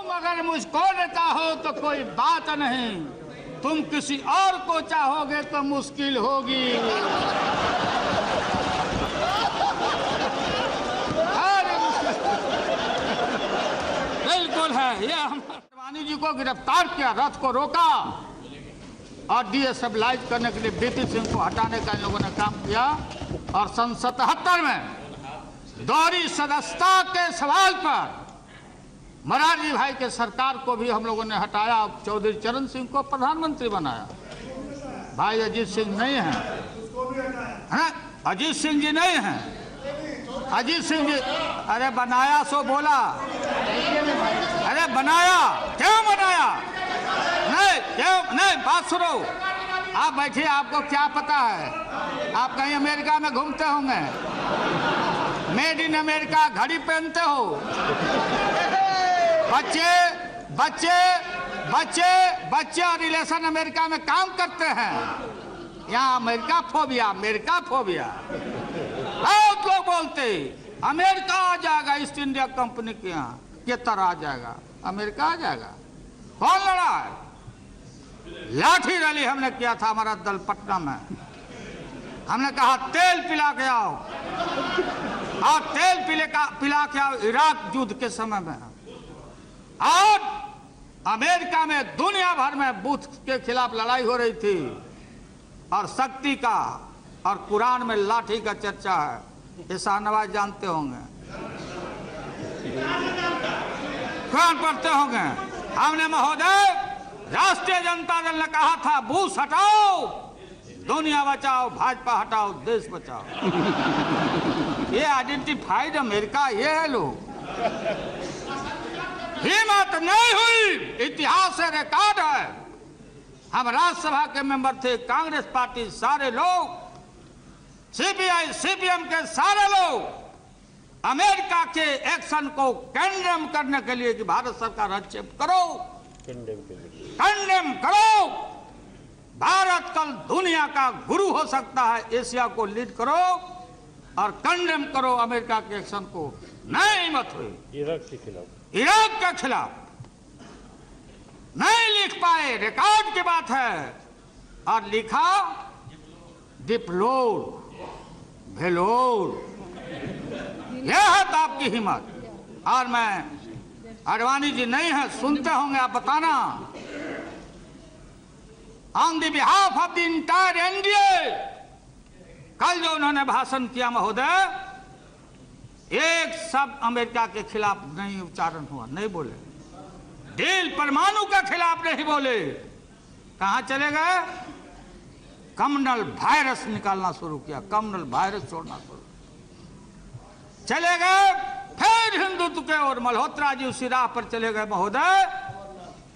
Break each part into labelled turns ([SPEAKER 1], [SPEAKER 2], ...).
[SPEAKER 1] तुम अगर मुझको न चाहो तो कोई बात नहीं, तुम किसी और को चाहोगे तो मुश्किल होगी। बिल्कुल है, ये आडवाणी जी को गिरफ्तार किया, रथ को रोका और डीएस्टेबलाइज करने के लिए बीपी सिंह को हटाने का इन लोगों ने काम किया। और सन 77 में दोहरी सदस्यता के सवाल पर मोरारजी भाई के सरकार को भी हम लोगों ने हटाया, चौधरी चरण सिंह को प्रधानमंत्री बनाया। भाई अजीत सिंह नहीं है, अजीत सिंह जी नहीं है, अजीत सिंह जी, अरे बनाया सो बोला, अरे बनाया, क्यों बनाया? नहीं क्यों नहीं, बात सुनो, आप बैठिए, आपको क्या पता है? आप कहीं अमेरिका में घूमते होंगे, मेड इन अमेरिका घड़ी पहनते हो, बच्चे बच्चे बच्चे बच्चे और रिलेशन अमेरिका में काम करते हैं। यहाँ अमेरिका फोबिया, अमेरिका फोबिया, बहुत लोग बोलते अमेरिका आ जाएगा, ईस्ट इंडिया कंपनी के यहाँ के तरह आ जाएगा, अमेरिका आ जाएगा। कौन लड़ा है? लाठी रैली हमने किया था, हमारा दल पटना में, हमने कहा तेल पिला के आओ, और तेल पिला के आओ इराक युद्ध के समय में। और अमेरिका में दुनिया भर में बुद्ध के खिलाफ लड़ाई हो रही थी, और शक्ति का और कुरान में लाठी का चर्चा है, ये शाहनवाज जानते होंगे, कुरान पढ़ते होंगे। हमने महोदय, राष्ट्रीय जनता दल ने कहा था बुश हटाओ, दुनिया बचाओ, भाजपा हटाओ, देश बचाओ। ये आइडेंटिफाइड अमेरिका, ये है लोग। हिम्मत नहीं हुई, इतिहास से रिकॉर्ड है। हम राज्यसभा के मेंबर थे, कांग्रेस पार्टी सारे लोग, सीपीआई सीपीएम के सारे लोग अमेरिका के एक्शन को कंडेम करने के लिए कि भारत सरकार हस्तक्षेप करो, कंडेम करो। भारत कल दुनिया का गुरु हो सकता है, एशिया को लीड करो और कंडेम करो अमेरिका के एक्शन को। नहीं हिम्मत हुई।
[SPEAKER 2] इराक के खिलाफ,
[SPEAKER 1] इराक के खिलाफ नहीं लिख पाए, रिकॉर्ड की बात है। और लिखा डिप्लोर भेलोर, यह है तो आपकी हिम्मत। और मैं, आडवाणी जी नहीं है, सुनते होंगे आप, बताना। On the behalf of the entire NDA, कल जो उन्होंने भाषण किया महोदय, एक शब्द अमेरिका के खिलाफ नहीं उच्चारण हुआ, नहीं बोले। डील परमाणु के खिलाफ नहीं बोले। कहां चले गए? कम्युनल वायरस निकालना शुरू किया, कम्युनल वायरस छोड़ना शुरू चले गए। फिर हिंदुत्व के और मल्होत्रा जी उसी राह पर चले गए। महोदय,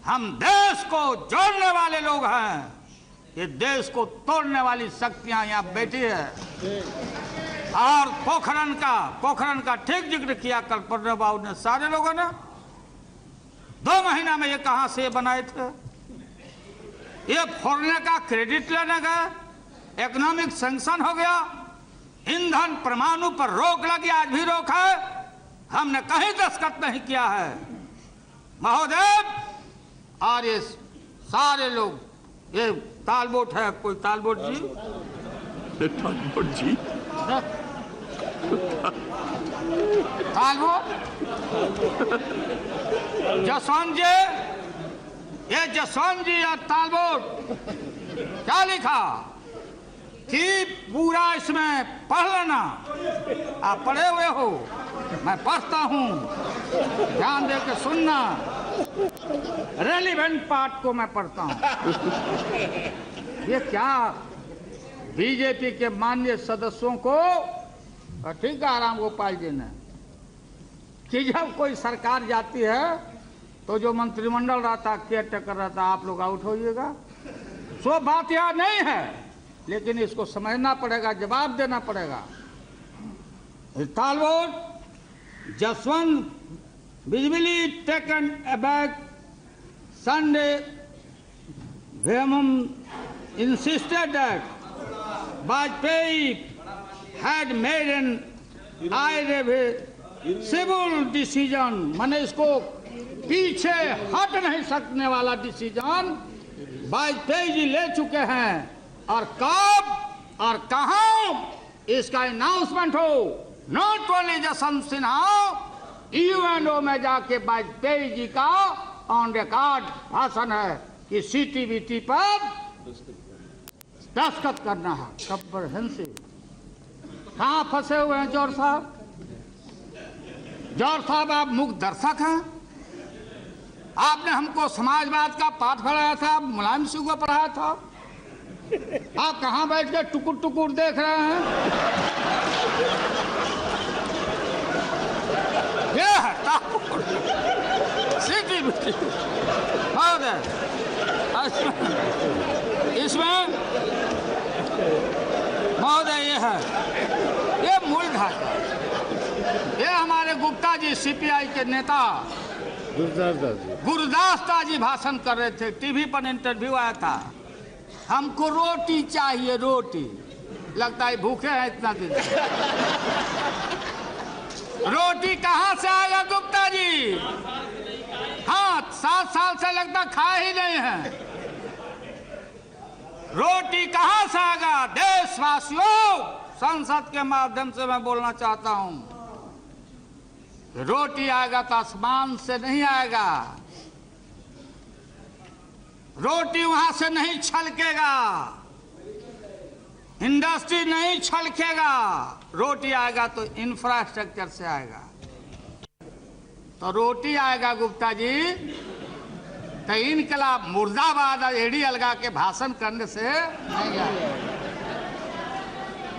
[SPEAKER 1] हम देश को जोड़ने वाले लोग हैं, ये देश को तोड़ने वाली शक्तियां यहाँ बैठी है। और पोखरण का ठीक जिक्र किया कल प्रणब बाबू ने, सारे लोगों ने। 2 महीना में ये कहां से बनाए थे? ये फोड़ने का क्रेडिट लेने गए, इकोनॉमिक सैंक्शन हो गया, ईंधन परमाणु पर रोक लगी, आज भी रोक है, हमने कहीं दस्तखत नहीं किया है महोदय। और ये सारे लोग, ये तालबोट है, कोई तालबोट जी,
[SPEAKER 2] तालबोट जी,
[SPEAKER 1] तालबोट जसवंत जी, ये जसवंत जी और तालबोट क्या लिखा कि पूरा इसमें पढ़ लेना। आप पढ़े हुए हो, मैं पढ़ता हूं, ध्यान दे के सुनना, रेलिवेंट पार्ट को मैं पढ़ता हूं। ये क्या बीजेपी के माननीय सदस्यों को, ठीक है राम गोपाल जी ने, कि जब कोई सरकार जाती है तो जो मंत्रिमंडल रहता, केयर टेकर रहता, आप लोग आउट होइएगा। सो बात यह नहीं है, लेकिन इसको समझना पड़ेगा, जवाब देना पड़ेगा। Talbot Jaswant visibly taken aback Sunday Venom insisted that Vajpayee had made an irreversible decision, माने इसको पीछे हट नहीं सकने वाला डिसीजन वाजपेयी जी ले चुके हैं। और कब और कहां इसका अनाउंसमेंट हो, not only Jaswant Sinha, UNO में जाके वाजपेयी जी का ऑन रिकॉर्ड भाषण है कि सीटीबीटी पर दस्तखत करना है। कंप्रहेंसिव। कहां फंसे हुए हैं जौहर साहब? जौहर साहब आप मुख्य दर्शक हैं। आपने हमको समाजवाद का पाठ पढ़ाया था, मुलायम सिंह को पढ़ाया था। आप कहां बैठ के टुकुर टुकुर देख रहे हैं? ये है सीटीबीटी। इसमें महोदय ये है, ये मूल ढांचा। ये हमारे गुप्ता जी सीपीआई के नेता गुरदास दास जी भाषण कर रहे थे, टीवी पर इंटरव्यू आया था। हमको रोटी चाहिए, रोटी। लगता है भूखे हैं इतना दिन। रोटी कहां से आएगा गुप्ता जी? हाँ, 7 साल से लगता खा ही नहीं है। रोटी कहां से आएगा? देशवासियों, संसद के माध्यम से मैं बोलना चाहता हूं, रोटी आएगा तो आसमान से नहीं आएगा। रोटी वहां से नहीं छलकेगा, इंडस्ट्री नहीं छलकेगा। रोटी आएगा तो इंफ्रास्ट्रक्चर से आएगा। तो रोटी आएगा गुप्ता जी तो इनकलाब मुर्दाबाद एड़ी अलगा के भाषण करने से नहीं आएगा।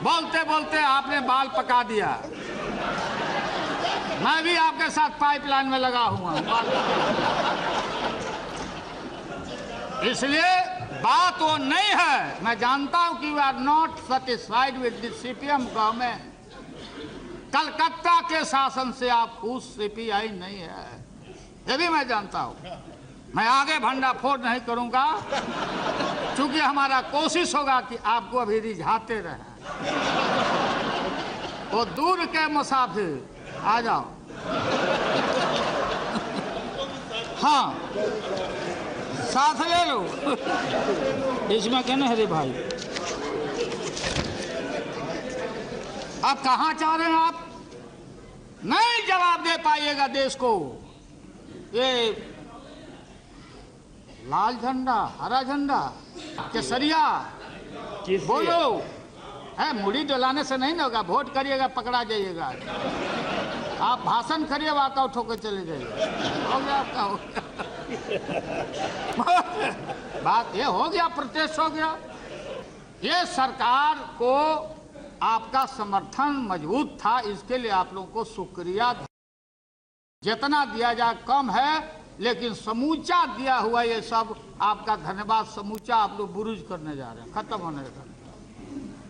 [SPEAKER 1] बोलते बोलते आपने बाल पका दिया। मैं भी आपके साथ पाइपलाइन में लगा हुआ हूं। इसलिए बात वो नहीं है। मैं जानता हूं कि we are not satisfied with the CPM government. Calcutta के शासन से आप खुश सीपीआई नहीं है, ये भी मैं जानता हूं। मैं आगे भंडाफोड़ नहीं करूंगा, क्योंकि हमारा कोशिश होगा कि आपको अभी रिझाते रहे। वो दूर के मुसाफिर आ जाओ। हाँ, साथ ले लो। इसमें कहना है रे भाई, अब कहां चाह रहे हैं आप? नहीं जवाब दे पाइएगा देश को। ये लाल झंडा, हरा झंडा, केसरिया, बोलो। है मुड़ी डलाने से नहीं ना होगा। वोट करिएगा, पकड़ा जाइएगा। आप भाषण करिए, वॉकआउट होकर चले जाइए। हो गया आपका, हो गया। बात ये हो गया, प्रोटेस्ट हो गया। ये सरकार को आपका समर्थन मजबूत था, इसके लिए आप लोगों को शुक्रिया। जितना दिया जाए कम है, लेकिन समूचा दिया हुआ ये सब आपका धन्यवाद समूचा आप लोग बुरुज करने जा रहे हैं, खत्म होने का।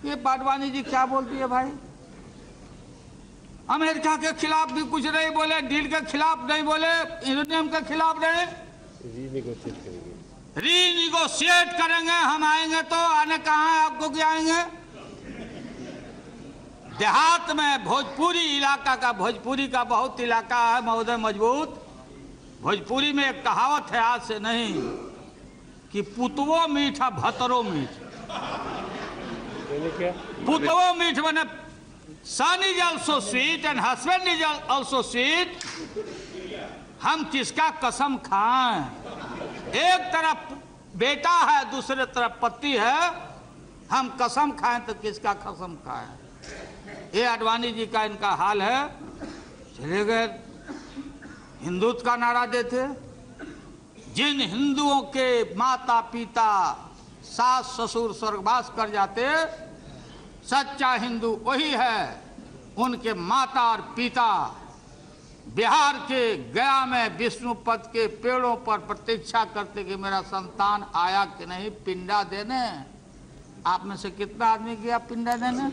[SPEAKER 1] ये बाडवानी जी क्या बोलती है भाई? अमेरिका के खिलाफ भी कुछ नहीं बोले, डील के खिलाफ नहीं बोले, यूरेनियम के खिलाफ नहीं, रीनिगोशिएट करेंगे। हम आएंगे तो आने कहाँ है आपको? क्या आएंगे? देहात में भोजपुरी इलाका का, भोजपुरी का बहुत इलाका है महोदय मजबूत। भोजपुरी में एक कहावत है, आज से नहीं, कि पुतवो मीठा भतरो मीठ। पुतवो मीठ बने son is also sweet and husband is also sweet. हम किसका कसम खाएं? एक तरफ बेटा है, दूसरे तरफ पति है। हम कसम खाएं तो किसका कसम खाएं? ये आडवाणी जी का इनका हाल है। चले गए, हिंदुत्व का नारा देते। जिन हिंदुओं के माता पिता, सास ससुर स्वर्गवास कर जाते, सच्चा हिंदू वही है। उनके माता और पिता बिहार के गया में विष्णुपद के पेड़ों पर प्रतीक्षा करते कि मेरा संतान आया कि नहीं पिंडा देने। आप में से कितना आदमी गया पिंडा देने?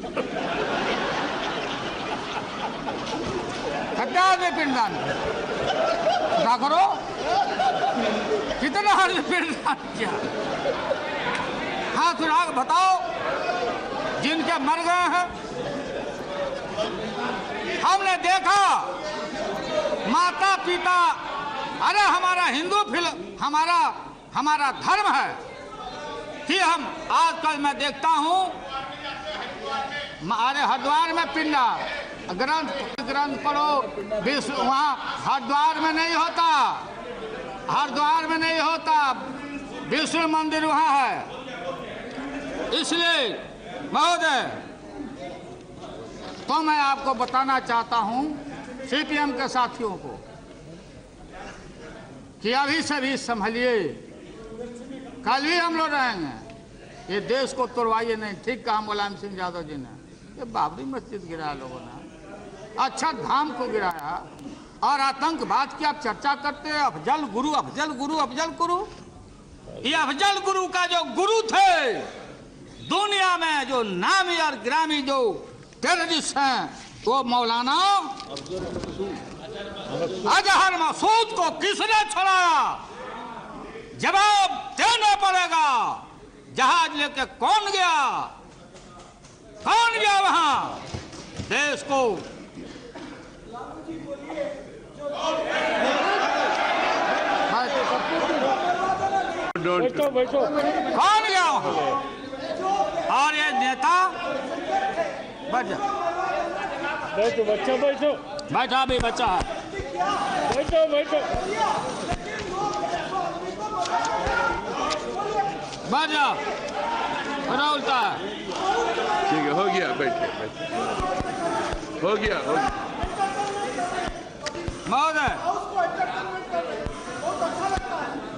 [SPEAKER 1] कितना आदमी पिंडदान क्या करो? कितना आदमी पिंडदान किया? हाथ उठा बताओ जिनके मर गए हैं। हमने देखा माता पिता अरे हमारा हमारा धर्म है कि हम आजकल मैं देखता हूं, अरे हरिद्वार में पिंडा ग्रंथ पढ़ो, वहां हरिद्वार में नहीं होता, हरिद्वार में नहीं होता, विष्णु मंदिर वहां है। इसलिए महोदय, तो मैं आपको बताना चाहता हूं सीपीएम के साथियों को कि अभी से भी संभलिए, कल भी हम लोग रहेंगे। ये देश को तोड़वाइए नहीं। ठीक कहा मुलायम सिंह यादव जी ने, ये बाबरी मस्जिद गिराया लोगों ने, अच्छा धाम को गिराया, और आतंकवाद की आप चर्चा करते हैं। अफजल गुरु, अफजल गुरु, अफजल गुरु, ये अफजल गुरु का जो गुरु थे दुनिया में, जो नामी और ग्रामी जो टेररिस्ट हैं, वो मौलाना अजहर मसूद को किसने छुड़ाया? जवाब देना पड़ेगा। जहाज लेके कौन गया? कौन गया वहां? देश को कौन गया वहां? और ये नेता
[SPEAKER 3] बैठो बच्चा, बैठो,
[SPEAKER 1] बैठा भी बच्चा है,
[SPEAKER 3] बैठो बैठो,
[SPEAKER 1] बैठ जाओ, उल्टा है।
[SPEAKER 2] ठीक है, हो गया, बैठिए बैठिए, हो गया।
[SPEAKER 1] महोदय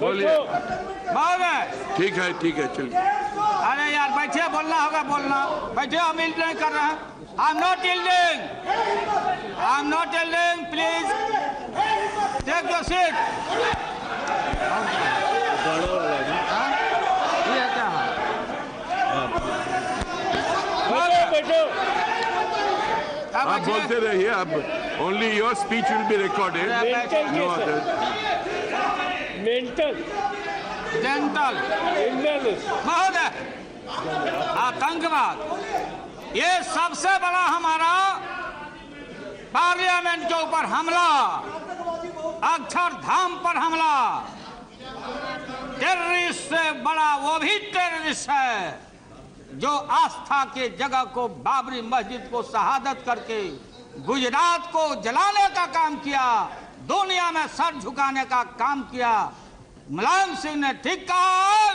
[SPEAKER 2] बोलिए।
[SPEAKER 1] महोदय
[SPEAKER 2] ठीक है चलिए।
[SPEAKER 1] अरे यार बैठिए, बोलना होगा बोलना। बैठिए, हम यील्ड नहीं कर रहे हैं। I am not yielding, I am not yielding, please take your seat. ये क्या है?
[SPEAKER 3] बैठो।
[SPEAKER 2] आप बोलते रहिए, अब only your speech will be recorded, no other.
[SPEAKER 3] मेंटल
[SPEAKER 1] जेंटल महोदय, आतंकवाद ये सबसे बड़ा हमारा पार्लियामेंट के ऊपर हमला, अक्षरधाम पर हमला, टेररिस्ट से बड़ा वो भी टेररिस्ट है जो आस्था के जगह को, बाबरी मस्जिद को शहादत करके गुजरात को जलाने का काम किया, दुनिया में सर झुकाने का काम किया। मुलायम सिंह ने ठीक कहा,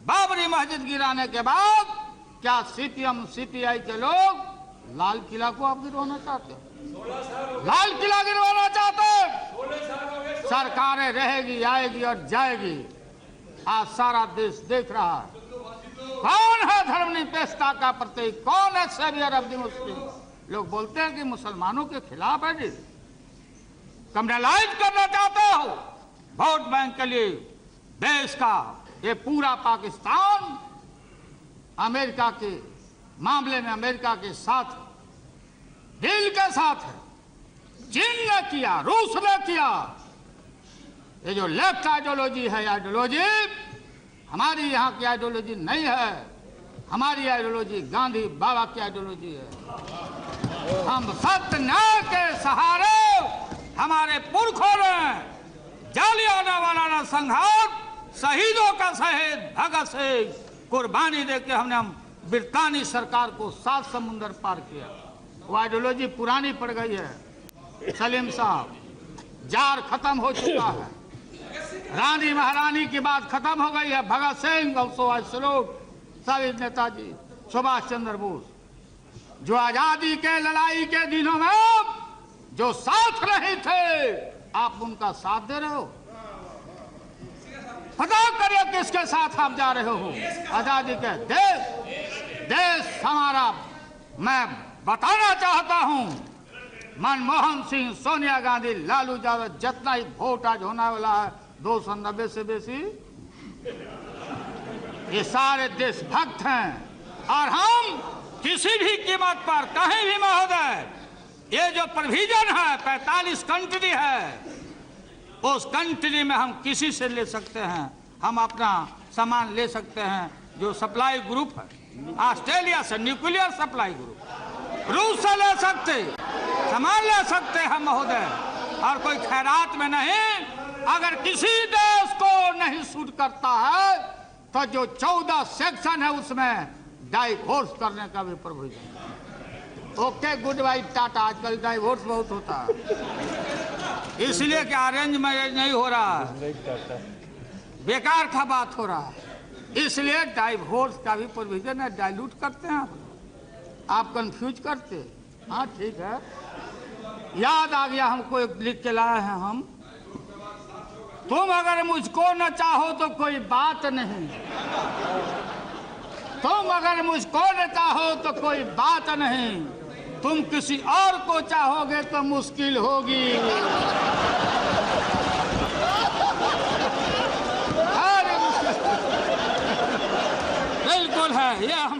[SPEAKER 1] बाबरी मस्जिद गिराने के बाद क्या सीपीएम सीपीआई के लोग लाल किला को आप गिरवाना चाहते हो? लाल किला गिरवाना चाहते? सरकारें रहेगी, आएगी और जाएगी। आज सारा देश देख रहा है कौन है धर्मनिरपेक्षता का प्रतीक, कौन है सेवियर ऑफ द मुस्लिम। लोग बोलते हैं कि मुसलमानों के खिलाफ है जी, कम्युनलाइज करना चाहते हो वोट बैंक के लिए देश का। ये पूरा पाकिस्तान अमेरिका के मामले में अमेरिका के साथ दिल के साथ है। चीन ने किया, रूस ने किया। ये जो लेफ्ट आइडियोलॉजी है, आइडियोलॉजी हमारी यहाँ की आइडियोलॉजी नहीं है। हमारी आइडियोलॉजी गांधी बाबा की आइडियोलॉजी है। हम सत्य न्याय के सहारे, हमारे पुरखों ने जालियांवाला बाग संघार, शहीदों का शहीद भगत सिंह कुर्बानी देके हमने हम ब्रितानी सरकार को 7 समुंदर पार किया। वो आइडियोलॉजी पुरानी पड़ गई है। सलीम साहब, जार खत्म हो चुका है, रानी महारानी की बात खत्म हो गई है। भगत सिंह और सुभाष शहीद नेताजी सुभाष चंद्र बोस जो आजादी के लड़ाई के दिनों में जो साथ रहे थे, आप उनका साथ दे रहे हो। पता करिए किसके साथ आप जा रहे हो। आजादी के देश हमारा, मैं बताना चाहता हूं, मनमोहन सिंह, सोनिया गांधी, लालू यादव, जितना ही वोट आज होने वाला है 290 से बेसी, ये सारे देशभक्त हैं। और हम किसी भी कीमत पर कहीं भी महोदय, ये जो प्रोविजन है 45 कंट्री है, उस कंट्री में हम किसी से ले सकते हैं, हम अपना सामान ले सकते हैं। जो सप्लाई ग्रुप है ऑस्ट्रेलिया से, न्यूक्लियर सप्लाई ग्रुप, रूस से ले सकते, सामान ले सकते हैं महोदय। और कोई खैरात में नहीं, अगर किसी देश को नहीं सूट करता है तो जो 14 सेक्शन है उसमें डाइवोर्स करने का भी प्रोविजन है। Okay, good by, Tata. आजकल डाइवोर्स बहुत होता है, इसलिए कि अरेंज मैरिज नहीं हो रहा है, बेकार का बात हो रहा है, इसलिए डाइवोर्स का भी प्रोविजन है। डाइल्यूट करते हैं आप कंफ्यूज करते। हाँ ठीक है, याद आ गया हमको, एक लिख के लाए हैं हम। तुम अगर मुझको न चाहो तो कोई बात नहीं, तुम अगर मुझको न चाहो तो कोई बात नहीं, तुम किसी और को चाहोगे तो मुश्किल होगी। बिल्कुल है, ये हम